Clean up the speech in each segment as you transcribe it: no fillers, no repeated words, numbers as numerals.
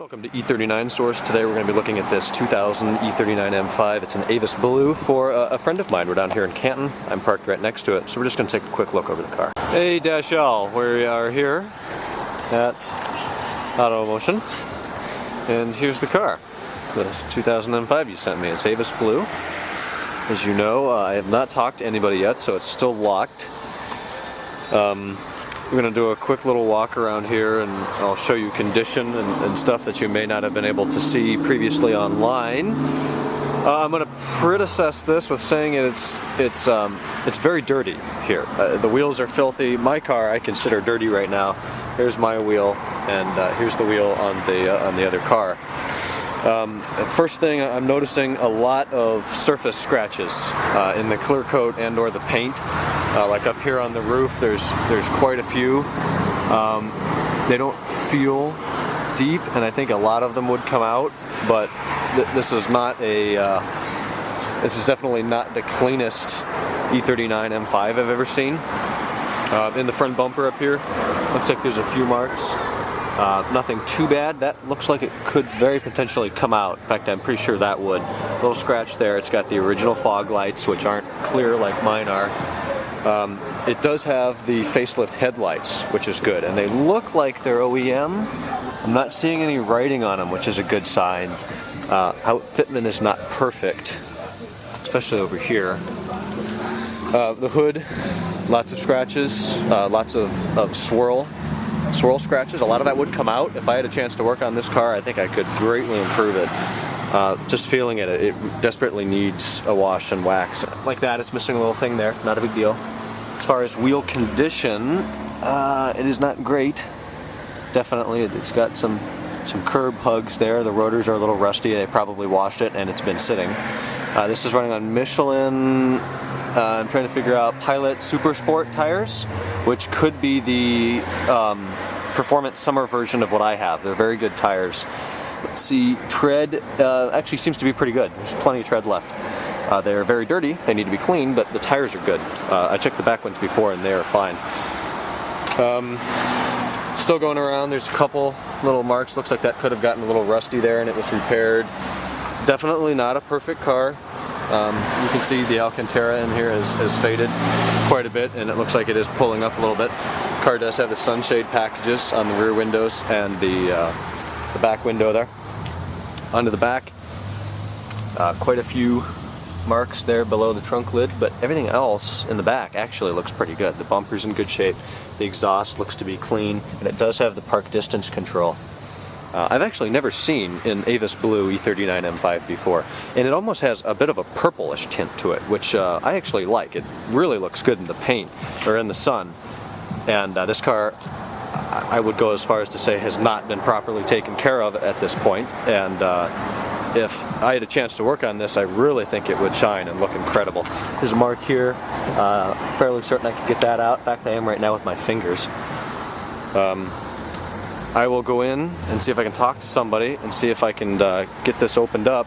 Welcome to E39 Source. Today we're going to be looking at this 2000 E39 M5. It's an Avis Blue for a friend of mine. We're down here in Canton. I'm parked right next to it, so we're just going to take a quick look over the car. Hey Dashel, we are here at Automotion, and here's the car. The 2000 M5 you sent me. It's Avis Blue. As you know, I have not talked to anybody yet, so it's still locked. We're going to do a quick little walk around here, and I'll show you condition and stuff that you may not have been able to see previously online. I'm going to predecess this with saying it's very dirty here. The wheels are filthy. My car I consider dirty right now. Here's my wheel, and here's the wheel on the other car. First thing, I'm noticing a lot of surface scratches in the clear coat and or the paint. Like up here on the roof, there's quite a few. They don't feel deep, and I think a lot of them would come out. But this is definitely not the cleanest E39 M5 I've ever seen. In the front bumper up here, looks like there's a few marks. Nothing too bad. That looks like it could very potentially come out. In fact, I'm pretty sure that would. A little scratch there. It's got the original fog lights, which aren't clear like mine are. It does have the facelift headlights, which is good, and they look like they're OEM. I'm not seeing any writing on them, which is a good sign. Outfitment is not perfect, especially over here. The hood, lots of scratches, lots of swirl scratches. A lot of that would come out. If I had a chance to work on this car, I think I could greatly improve it. Just feeling it, it desperately needs a wash and wax. Like that, it's missing a little thing there, not a big deal. As far as wheel condition, it is not great. Definitely, it's got some curb hugs there. The rotors are a little rusty. They probably washed it and it's been sitting. This is running on Michelin. I'm trying to figure out Pilot Super Sport tires, which could be the performance summer version of what I have. They're very good tires. Let's see, tread actually seems to be pretty good. There's plenty of tread left. They're very dirty, they need to be cleaned, but the tires are good. I checked the back ones before and they are fine. Still going around, there's a couple little marks. Looks like that could have gotten a little rusty there and it was repaired. Definitely not a perfect car. You can see the Alcantara in here has faded quite a bit, and it looks like it is pulling up a little bit. The car does have the sunshade packages on the rear windows and the back window there. Onto the back, quite a few marks there below the trunk lid, but everything else in the back actually looks pretty good. The bumper's in good shape, the exhaust looks to be clean, and it does have the park distance control. I've actually never seen an Avis Blue E39 M5 before, and it almost has a bit of a purplish tint to it, which I actually like. It really looks good in the paint, or in the sun, and this car, I would go as far as to say, has not been properly taken care of at this point, and if I had a chance to work on this, I really think it would shine and look incredible. There's a mark here, fairly certain I could get that out. In fact, I am right now with my fingers. I will go in and see if I can talk to somebody and see if I can get this opened up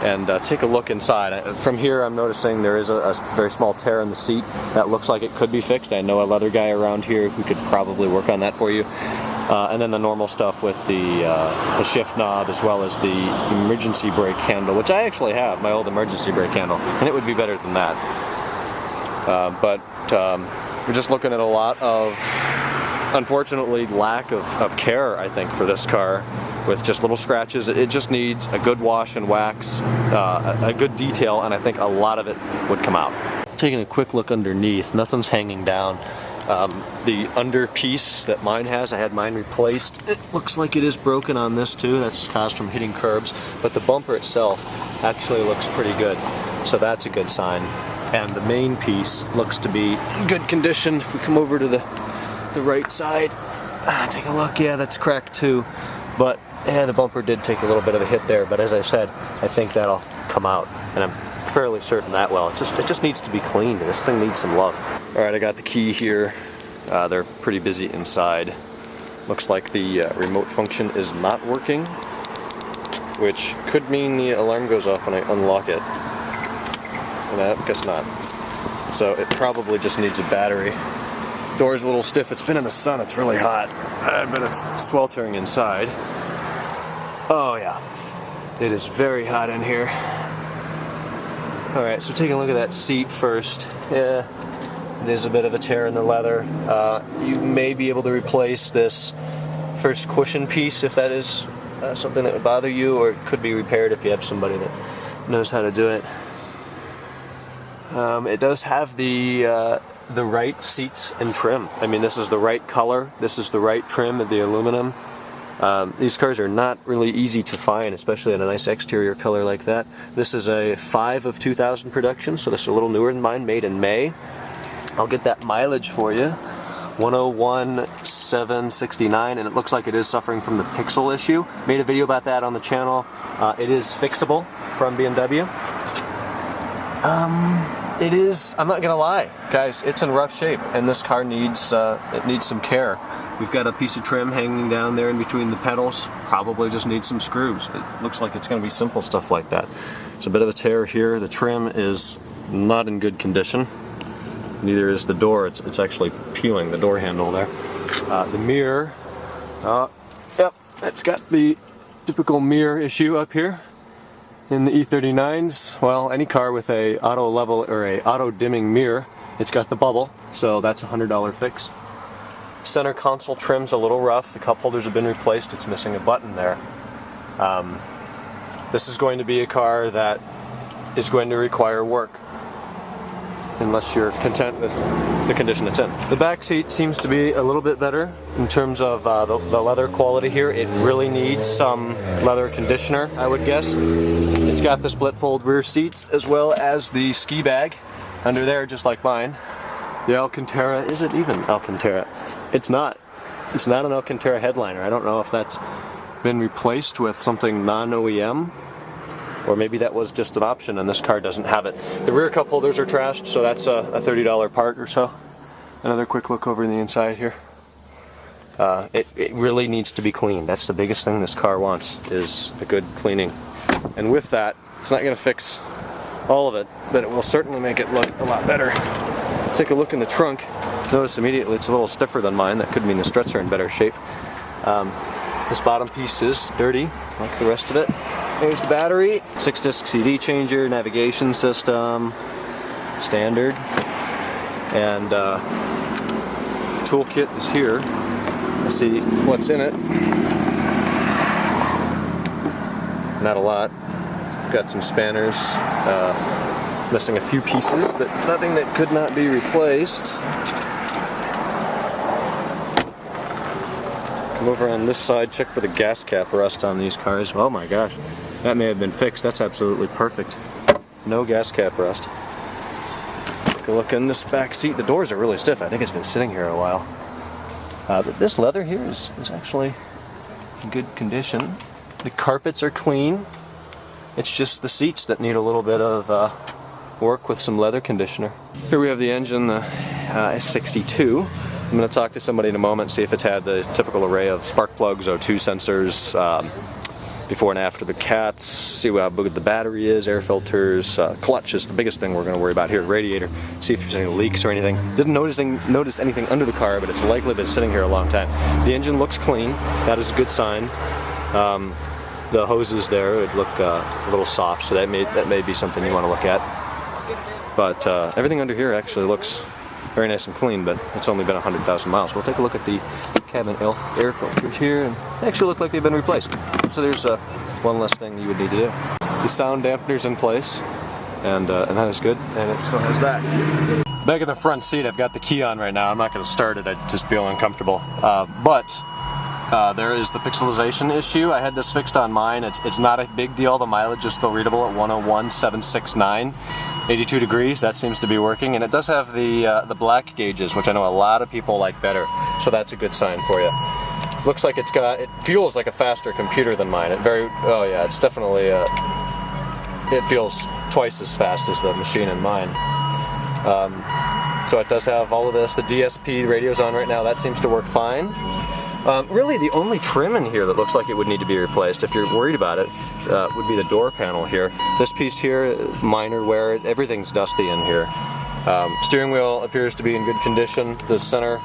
and take a look inside. From here I'm noticing there is a very small tear in the seat. That looks like it could be fixed. I know a leather guy around here who could probably work on that for you. And then the normal stuff with the shift knob, as well as the emergency brake handle, which I actually have, my old emergency brake handle, and it would be better than that. But we're just looking at a lot of, unfortunately, lack of care, I think, for this car, with just little scratches. It just needs a good wash and wax, a good detail, and I think a lot of it would come out. Taking a quick look underneath, nothing's hanging down. The under piece that mine has, I had mine replaced. It looks like it is broken on this too. That's caused from hitting curbs, but the bumper itself actually looks pretty good, so that's a good sign. And the main piece looks to be in good condition. If we come over to the right side, take a look. Yeah, that's cracked too, but yeah, the bumper did take a little bit of a hit there, but as I said, I think that'll come out, and I'm fairly certain that will. It just needs to be cleaned. This thing needs some love. Alright, I got the key here. They're pretty busy inside. Looks like the remote function is not working, which could mean the alarm goes off when I unlock it. And I guess not. So it probably just needs a battery. Door's a little stiff. It's been in the sun. It's really hot. But it's sweltering inside. Oh yeah, it is very hot in here. Alright, so taking a look at that seat first. Yeah, it is a bit of a tear in the leather. You may be able to replace this first cushion piece if that is something that would bother you, or it could be repaired if you have somebody that knows how to do it. It does have the right seats and trim. I mean, this is the right color, this is the right trim of the aluminum. These cars are not really easy to find, especially in a nice exterior color like that. This is a 5 of 2000 production, so this is a little newer than mine, made in May. I'll get that mileage for you. 101,769, and it looks like it is suffering from the pixel issue. Made a video about that on the channel. It is fixable from BMW. It is, I'm not gonna lie, guys, it's in rough shape, and this car needs it needs some care. We've got a piece of trim hanging down there in between the pedals. Probably just needs some screws. It looks like it's gonna be simple stuff like that. It's a bit of a tear here. The trim is not in good condition. Neither is the door. It's actually peeling, the door handle there. The mirror, yep, it's got the typical mirror issue up here. In the E39s, well, any car with a auto level or a auto dimming mirror, it's got the bubble, so that's a $100 fix. Center console trim's a little rough. The cup holders have been replaced. It's missing a button there. This is going to be a car that is going to require work, unless you're content with the condition it's in. The back seat seems to be a little bit better in terms of the leather quality here. It really needs some leather conditioner, I would guess. It's got the split fold rear seats as well as the ski bag under there, just like mine. The Alcantara, is it even Alcantara? It's not. It's not an Alcantara headliner. I don't know if that's been replaced with something non-OEM, or maybe that was just an option and this car doesn't have it. The rear cup holders are trashed, so that's a $30 part or so. Another quick look over the inside here. It really needs to be cleaned. That's the biggest thing this car wants, is a good cleaning. And with that, it's not going to fix all of it, but it will certainly make it look a lot better. Take a look in the trunk. Notice immediately it's a little stiffer than mine. That could mean the struts are in better shape. This bottom piece is dirty, like the rest of it. There's the battery, 6-disc CD changer, navigation system, standard, and toolkit is here. Let's see what's in it. Not a lot. Got some spanners, missing a few pieces, but nothing that could not be replaced. Come over on this side, check for the gas cap rust on these cars. Oh my gosh, that may have been fixed. That's absolutely perfect. No gas cap rust. Take a look in this back seat. The doors are really stiff. I think it's been sitting here a while. But this leather here is actually in good condition. The carpets are clean. It's just the seats that need a little bit of work with some leather conditioner. Here we have the engine, the S62. I'm going to talk to somebody in a moment, see if it's had the typical array of spark plugs, O2 sensors, before and after the cats, see how big the battery is, air filters, clutch is the biggest thing we're going to worry about here, radiator, see if there's any leaks or anything. Didn't notice anything under the car, but it's likely been sitting here a long time. The engine looks clean, that is a good sign. The hoses there would look a little soft, so that may be something you want to look at. But everything under here actually looks very nice and clean, but it's only been 100,000 miles. We'll take a look at the cabin air filters here, and they actually look like they've been replaced. So there's one less thing you would need to do. The sound dampener's in place, and that is good, and it still has that. Back in the front seat, I've got the key on right now. I'm not going to start it, I just feel uncomfortable. But there is the pixelization issue. I had this fixed on mine. It's not a big deal. The mileage is still readable at 101,769. 82 degrees, that seems to be working, and it does have the black gauges, which I know a lot of people like better, so that's a good sign for you. Looks like it feels like a faster computer than mine. Oh yeah, it's definitely, it feels twice as fast as the machine in mine. So it does have all of this. The DSP radio's on right now, that seems to work fine. Really the only trim in here that looks like it would need to be replaced, if you're worried about it, would be the door panel here. This piece here, minor wear, everything's dusty in here. Steering wheel appears to be in good condition. The center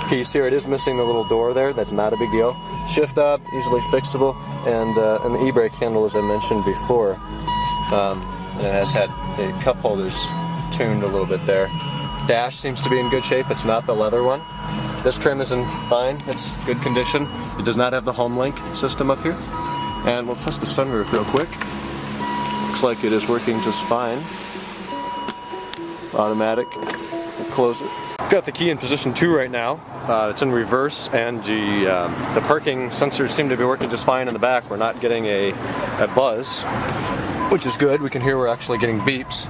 piece here, it is missing the little door there. That's not a big deal. Shift up, easily fixable, and the e-brake handle, as I mentioned before. And it has had the cup holders tuned a little bit there. Dash seems to be in good shape. It's not the leather one. This trim is in fine. It's good condition. It does not have the home link system up here. And we'll test the sunroof real quick. Looks like it is working just fine. Automatic. We'll close it. Got the key in position 2 right now. It's in reverse, and the parking sensors seem to be working just fine in the back. We're not getting a buzz, which is good. We can hear we're actually getting beeps,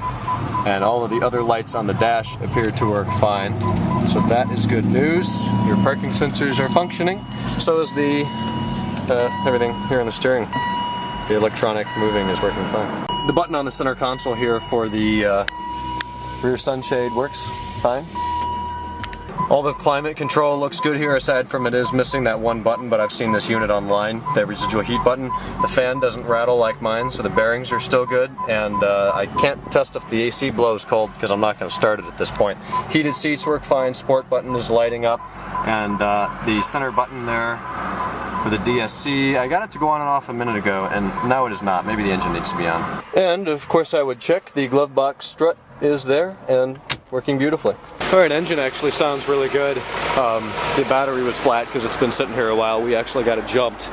and all of the other lights on the dash appear to work fine. So that is good news. Your parking sensors are functioning. So is the everything here on the steering. The electronic moving is working fine. The button on the center console here for the rear sunshade works fine. All the climate control looks good here, aside from it is missing that one button, but I've seen this unit online, the residual heat button. The fan doesn't rattle like mine, so the bearings are still good, and I can't test if the AC blows cold because I'm not going to start it at this point. Heated seats work fine, sport button is lighting up, and the center button there for the DSC, I got it to go on and off a minute ago, and now it is not. Maybe the engine needs to be on. And of course I would check the glove box strut is there and working beautifully. Alright, engine actually sounds really good. The battery was flat because it's been sitting here a while. We actually got it jumped,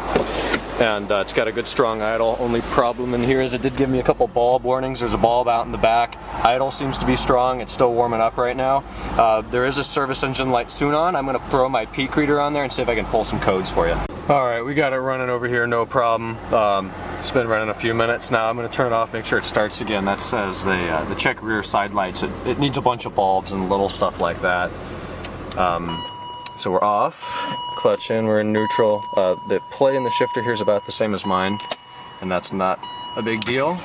and it's got a good strong idle. Only problem in here is it did give me a couple bulb warnings. There's a bulb out in the back. Idle seems to be strong. It's still warming up right now. There is a service engine light soon on. I'm going to throw my peak reader on there and see if I can pull some codes for you. Alright, we got it running over here, no problem. It's been running a few minutes now. I'm going to turn it off, make sure it starts again. That says the check rear side lights. It needs a bunch of bulbs and little stuff like that. So we're off. Clutch in, we're in neutral. The play in the shifter here is about the same as mine, and that's not a big deal.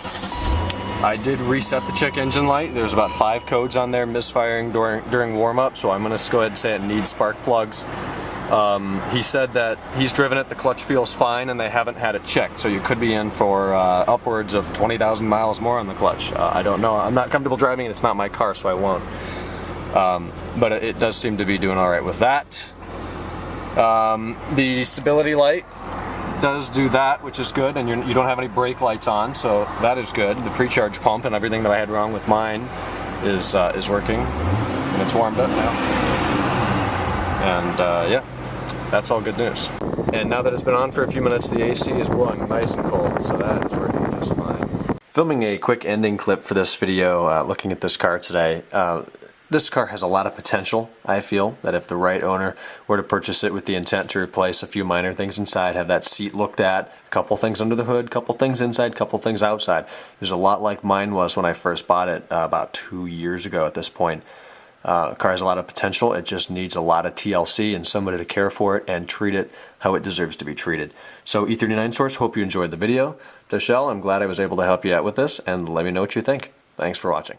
I did reset the check engine light. There's about 5 codes on there misfiring during warm-up, so I'm going to go ahead and say it needs spark plugs. He said that he's driven it, the clutch feels fine, and they haven't had it checked, so you could be in for upwards of 20,000 miles more on the clutch. I don't know. I'm not comfortable driving it. It's not my car, so I won't. But it does seem to be doing alright with that. The stability light does do that, which is good, and you don't have any brake lights on, so that is good. The pre-charge pump and everything that I had wrong with mine is working, and it's warmed up now. And yeah, that's all good news. And now that it's been on for a few minutes, the AC is blowing nice and cold, so that is working just fine. Filming a quick ending clip for this video, looking at this car today. This car has a lot of potential. I feel that if the right owner were to purchase it with the intent to replace a few minor things inside, have that seat looked at, a couple things under the hood, couple things inside, couple things outside. There's a lot like mine was when I first bought it about 2 years ago at this point. The car has a lot of potential. It just needs a lot of TLC and somebody to care for it and treat it how it deserves to be treated. So E39 Source, hope you enjoyed the video. Dashel, I'm glad I was able to help you out with this, and let me know what you think. Thanks for watching.